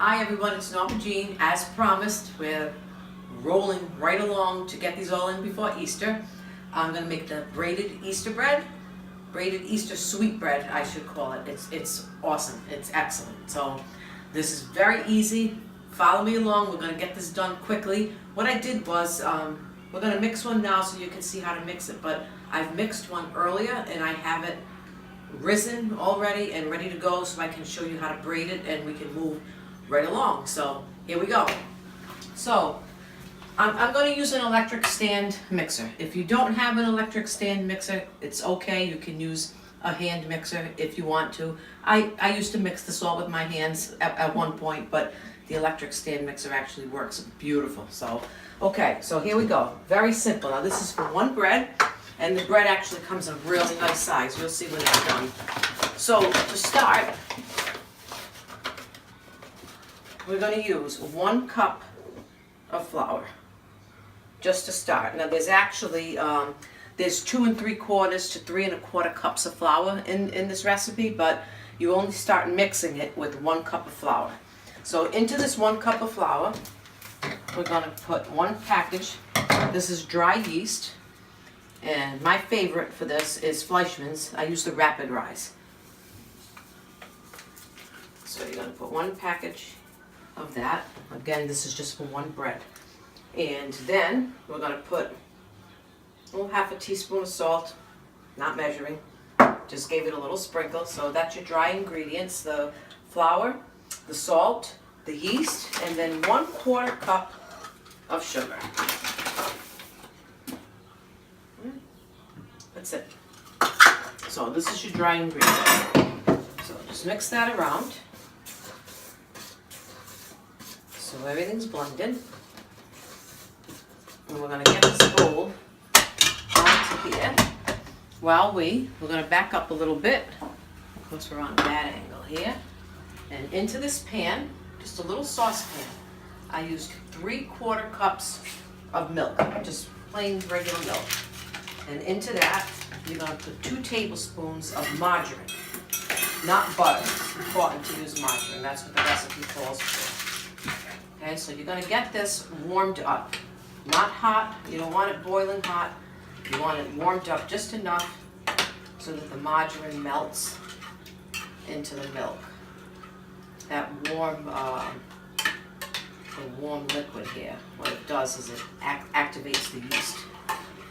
Hi everyone, it's Norma-Jean. As promised, we're rolling right along to get these all in before Easter. I'm going to make the braided Easter bread, braided Easter sweetbread I should call it. It's awesome, it's excellent. So this is very easy. Follow me along, we're going to get this done quickly. What I did was, we're going to mix one now so you can see how to mix it, but I've mixed one earlier and I have it risen already and ready to go so I can show you how to braid it and we can move right along. So here we go. So I'm going to use an electric stand mixer. If you don't have an electric stand mixer, it's okay. You can use a hand mixer if you want to. I used to mix this all with my hands at one point, but the electric stand mixer actually works beautiful. So okay, so here we go. Very simple. Now this is for one bread, and the bread actually comes in a really nice size. You'll see when it's done. So to start, we're going to use 1 cup of flour, just to start. Now there's actually, there's 2 3/4 to 3 1/4 cups of flour in this recipe, but you only start mixing it with 1 cup of flour. So into this 1 cup of flour, we're going to put 1 package. This is dry yeast, and my favorite for this is Fleischmann's. I use the Rapid Rise. So you're going to put 1 package of that. Again, this is just for 1 bread. And then we're going to put half a teaspoon of salt, not measuring, just gave it a little sprinkle. So that's your dry ingredients: the flour, the salt, the yeast, and then 1/4 cup of sugar. That's it. So this is your dry ingredient. So just mix that around so everything's blended. And we're going to get this bowl onto here. While we're going to back up a little bit, because we're on a bad angle here. And into this pan, just a little saucepan, I used 3/4 cups of milk, just plain regular milk. And into that, you're going to put 2 tablespoons of margarine, not butter. It's important to use margarine. That's what the recipe calls for. Okay, so you're going to get this warmed up. Not hot. You don't want it boiling hot. You want it warmed up just enough so that the margarine melts into the milk. That warm liquid here, what it does is it activates the yeast.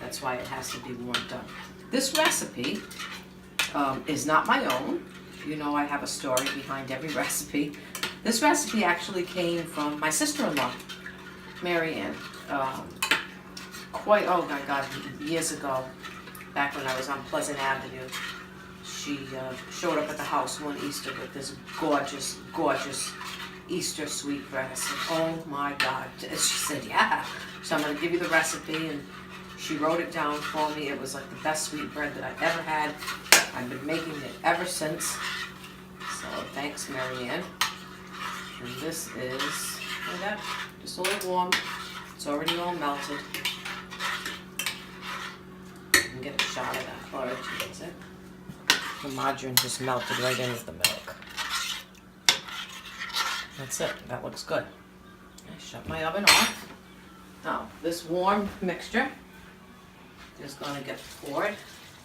That's why it has to be warmed up. This recipe is not my own. You know, I have a story behind every recipe. This recipe actually came from my sister-in-law, Mary Ann. Oh my God, years ago, back when I was on Pleasant Avenue, she showed up at the house one Easter with this gorgeous, gorgeous Easter sweetbread. I said, oh my God. She said, yeah. So I'm going to give you the recipe, and she wrote it down for me. It was like the best sweetbread that I've ever had. I've been making it ever since. So thanks, Mary Ann. And this is, look at that, just a little warm. It's already all melted. You can get a shot of that. Or that's it. The margarine just melted right into the milk. That's it. That looks good. I shut my oven off. Now, this warm mixture is going to get poured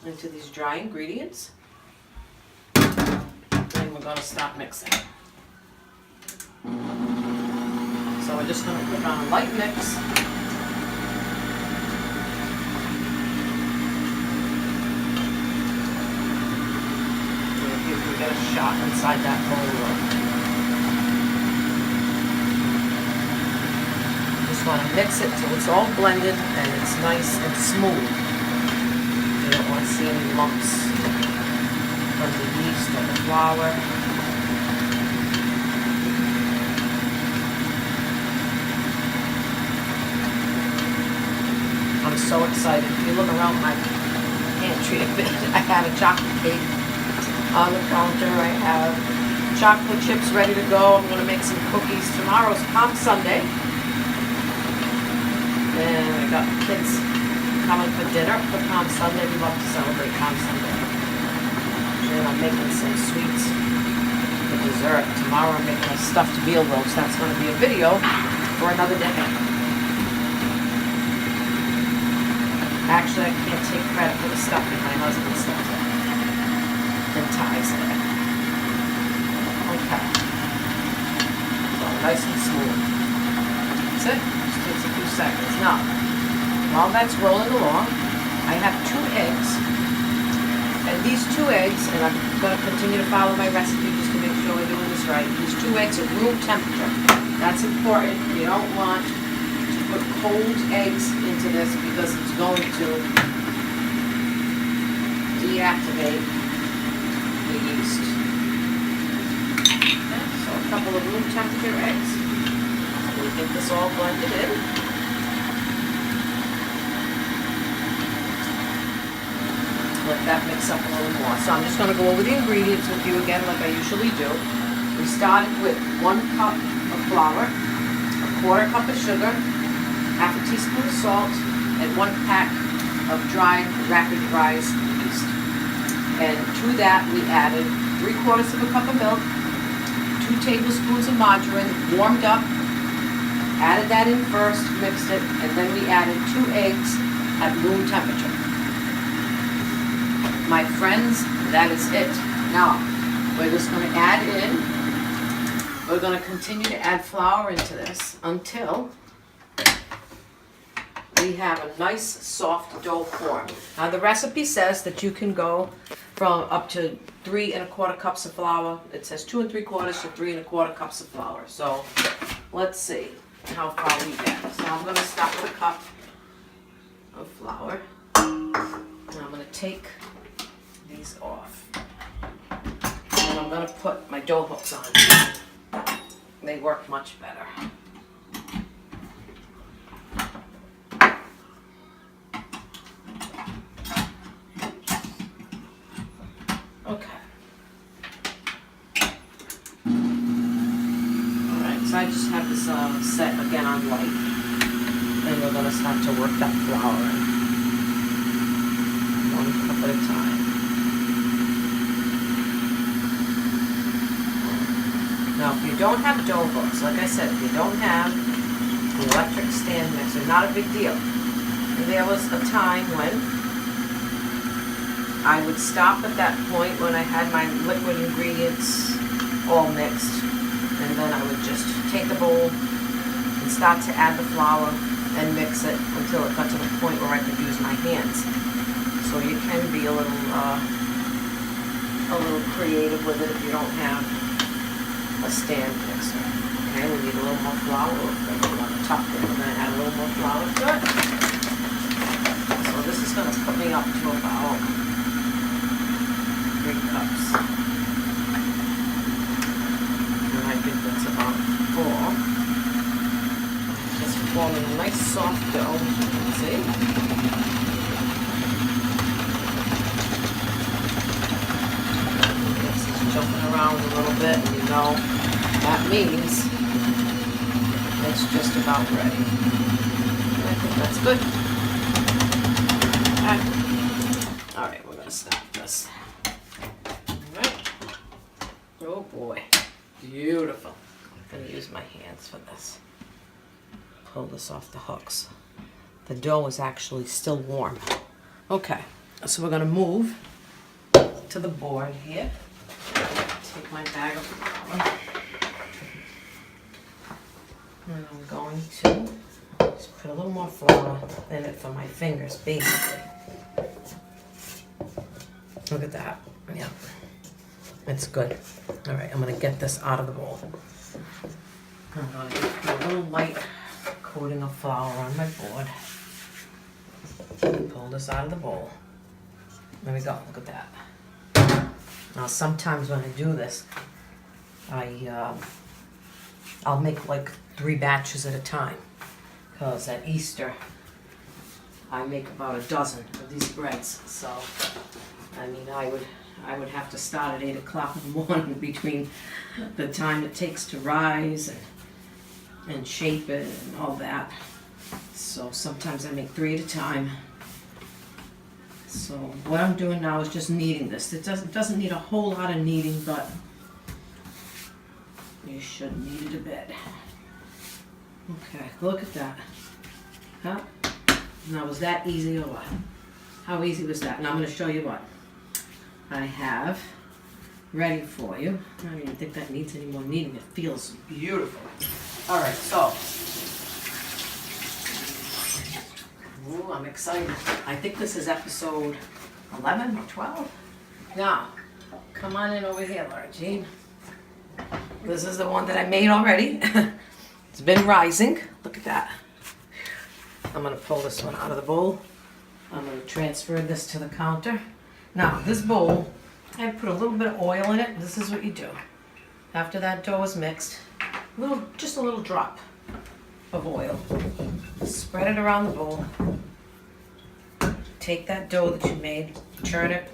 into these dry ingredients. And we're going to start mixing. So we're just going to put it on a light mix. We get a shot inside that bowl. Just want to mix it till it's all blended and it's nice and smooth. You don't want to see any lumps from the yeast or the flour. I'm so excited. If you look around my pantry a bit, I have a chocolate cake on the counter. I have chocolate chips ready to go. I'm going to make some cookies. Tomorrow's Palm Sunday. And I got the kids coming for dinner for Palm Sunday. We love to celebrate Palm Sunday. And I'm making some sweets. The dessert. Tomorrow I'm making a stuffed veal roast. That's going to be a video for another day. Actually, I can't take credit for the stuffing. My husband stuffed it. And ties it. Okay. So nice and smooth. That's it. Just takes a few seconds. Now, while that's rolling along, I have 2 eggs. And these 2 eggs, and I'm going to continue to follow my recipe just to make sure we're doing this right. These 2 eggs are room temperature. That's important. You don't want to put cold eggs into this because it's going to deactivate the yeast. Okay, so a couple of room temperature eggs. We'll get this all blended in. Let that mix up a little more. So I'm just going to go over the ingredients with you again like I usually do. We started with 1 cup of flour, a 1/4 cup of sugar, half a teaspoon of salt, and 1 pack of dried rapid rise yeast. And to that we added 3/4 of a cup of milk, 2 tablespoons of margarine, warmed up, added that in first, mixed it, and then we added 2 eggs at room temperature. My friends, that is it. Now, we're just going to add in, we're going to continue to add flour into this until we have a nice soft dough form. Now the recipe says that you can go from up to 3 1/4 cups of flour. It says 2 3/4 to 3 1/4 cups of flour. So let's see how far we get. So I'm going to start with a cup of flour. And I'm going to take these off. And I'm going to put my dough hooks on. They work much better. Okay. Alright, so I just have this set again on light. And we're going to start to work that flour in. 1 cup at a time. Now, if you don't have dough hooks, like I said, if you don't have the electric stand mixer, not a big deal. And there was a time when I would stop at that point when I had my liquid ingredients all mixed, and then I would just take the bowl and start to add the flour and mix it until it got to the point where I could use my hands. So you can be a little creative with it if you don't have a stand mixer. Okay, we need a little more flour. We're going on the top there. We're going to add a little more flour to it. So this is going to put me up to about 3 cups. And I think that's about 4. Just forming a nice soft dough. See? Jumping around a little bit, and you know that means it's just about ready. And I think that's good. Alright, we're going to stop this. Alright. Oh boy. Beautiful. I'm going to use my hands for this. Pull this off the hooks. The dough is actually still warm. Okay, so we're going to move to the board here. Take my bag of flour, and I'm going to just put a little more flour in it for my fingers, basically. Look at that. Yeah, it's good. All right, I'm going to get this out of the bowl. I'm going to put a little light coating of flour on my board. Pull this out of the bowl. There we go. Look at that. Now sometimes when I do this, I'll make like 3 batches at a time, because at Easter I make about a dozen of these breads. So I mean, I would have to start at 8 o'clock in the morning between the time it takes to rise and shape it and all that. So sometimes I make 3 at a time. So what I'm doing now is just kneading this. It doesn't need a whole lot of kneading, but You should need it a bit. Okay, look at that. Huh? Now, was that easy or what? How easy was that? Now I'm going to show you what I have ready for you. I don't even think that needs any more kneading. It feels beautiful. All right, so. Ooh, I'm excited. I think this is episode 11 or 12. Now, come on in over here, Norma-Jean. This is the one that I made already. It's been rising. Look at that. I'm going to pull this one out of the bowl. I'm going to transfer this to the counter. Now, this bowl, I put a little bit of oil in it. This is what you do. After that dough is mixed, just a little drop of oil. Spread it around the bowl. Take that dough that you made, churn it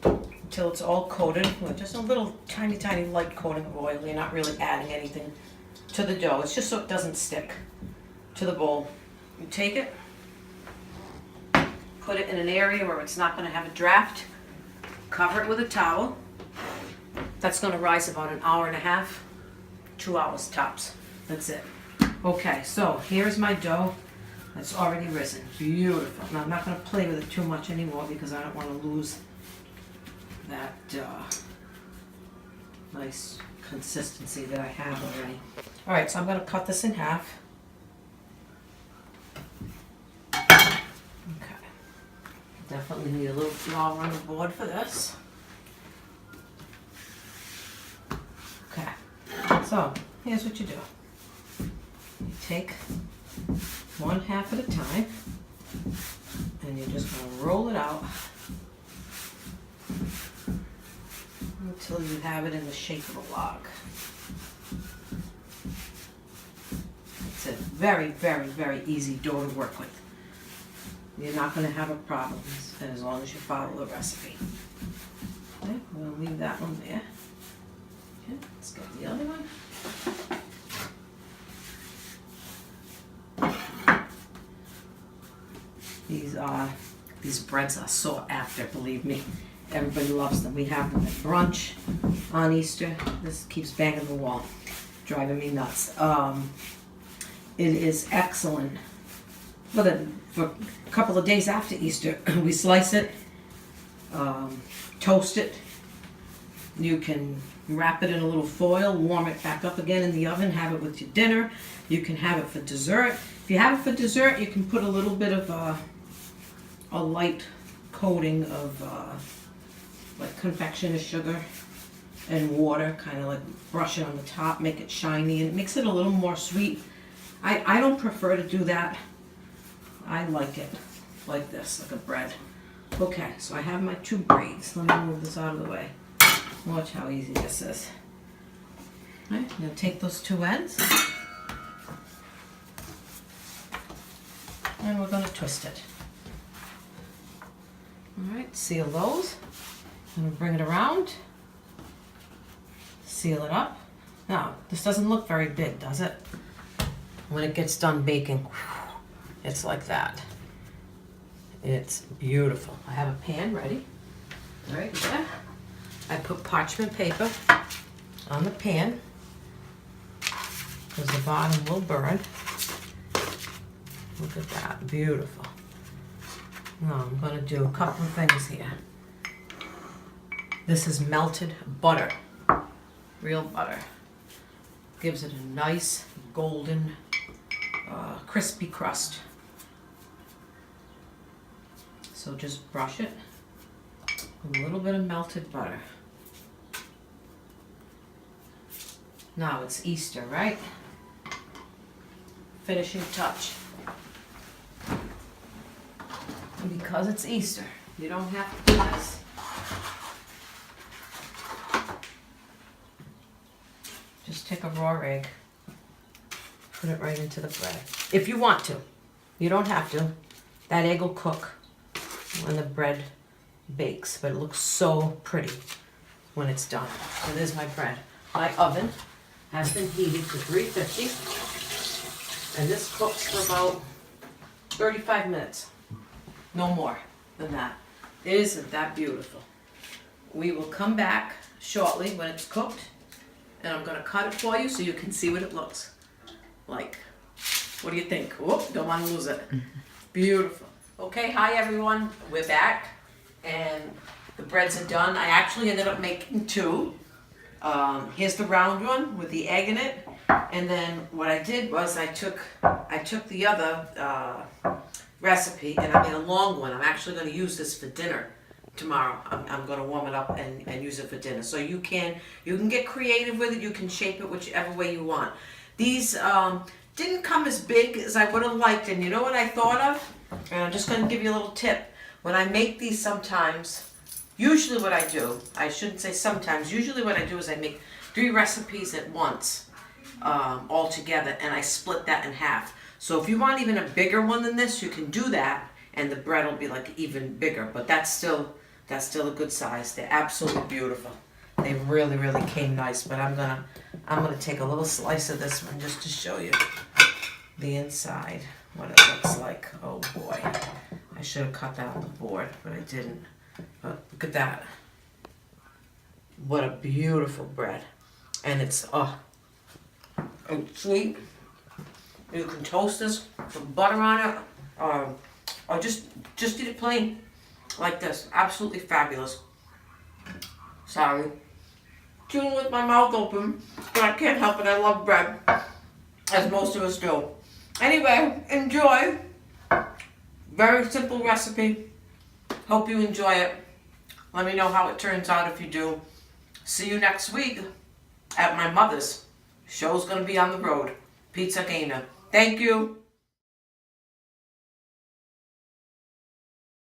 until it's all coated with just a little tiny light coating of oil. You're not really adding anything to the dough. It's just so it doesn't stick to the bowl. You take it, put it in an area where it's not going to have a draft, cover it with a towel. That's going to rise about an hour and a half, 2 hours tops. That's it. Okay, so here's my dough that's already risen. Beautiful. Now I'm not going to play with it too much anymore because I don't want to lose that nice consistency that I have already. All right, so I'm going to cut this in half. Okay. Definitely need a little flour on the board for this. Okay. So here's what you do. You take one half at a time, and you're just going to roll it out until you have it in the shape of a log. It's a very easy dough to work with. You're not going to have a problem as long as you follow the recipe. Okay, we'll leave that one there. Okay, let's get the other one. These breads are sought after, believe me. Everybody loves them. We have them at brunch on Easter. This keeps banging the wall, driving me nuts. It is excellent. For a couple of days after Easter, we slice it, toast it. You can wrap it in a little foil, warm it back up again in the oven, have it with your dinner. You can have it for dessert. If you have it for dessert, you can put a little bit of a light coating of like confectioner's sugar and water, kind of like brush it on the top, make it shiny, and it makes it a little more sweet. I don't prefer to do that. I like it like this, like a bread. Okay, so I have my two braids. Let me move this out of the way. Watch how easy this is. All right, I'm going to take those two ends, and we're going to twist it. All right, seal those. I'm going to bring it around, seal it up. Now, this doesn't look very big, does it? When it gets done baking, it's like that. It's beautiful. I have a pan ready right there. I put parchment paper on the pan because the bottom will burn. Look at that, beautiful. Now I'm going to do a couple of things here. This is melted butter, real butter. Gives it a nice golden, crispy crust. So just brush it with a little bit of melted butter. Now it's Easter, right? Finishing touch. And because it's Easter, you don't have to do this. Just take a raw egg, put it right into the bread. If you want to. You don't have to. That egg will cook when the bread bakes, but it looks so pretty when it's done. So there's my bread. My oven has been heated to 350, and this cooks for about 35 minutes. No more than that. Isn't that beautiful? We will come back shortly when it's cooked, and I'm gonna cut it for you so you can see what it looks like. What do you think? Whoop, don't wanna lose it. Beautiful. Okay, hi everyone, we're back, and the breads are done. I actually ended up making two. Here's the round one with the egg in it, and then what I did was I took the other recipe and I made a long one. I'm actually going to use this for dinner tomorrow. I'm going to warm it up and use it for dinner. So you can get creative with it. You can shape it whichever way you want. These didn't come as big as I would have liked, and you know what I thought of? And I'm just going to give you a little tip. When I make these sometimes, usually what I do, I shouldn't say sometimes, usually what I do is I make 3 recipes at once, all together, and I split that in half. So if you want even a bigger one than this, you can do that, and the bread will be like even bigger, but that's still a good size. They're absolutely beautiful. They really, really came nice, but I'm gonna take a little slice of this one just to show you the inside, what it looks like. Oh boy, I should have cut that on the board, but I didn't. But look at that. What a beautiful bread. And it's sweet. You can toast this, put butter on it, or just eat it plain like this. Absolutely fabulous. Sorry. Chewing with my mouth open, but I can't help it. I love bread, as most of us do. Anyway, enjoy. Very simple recipe. Hope you enjoy it. Let me know how it turns out if you do. See you next week at my mother's. Show's gonna be on the road. Pizza Gainer. Thank you.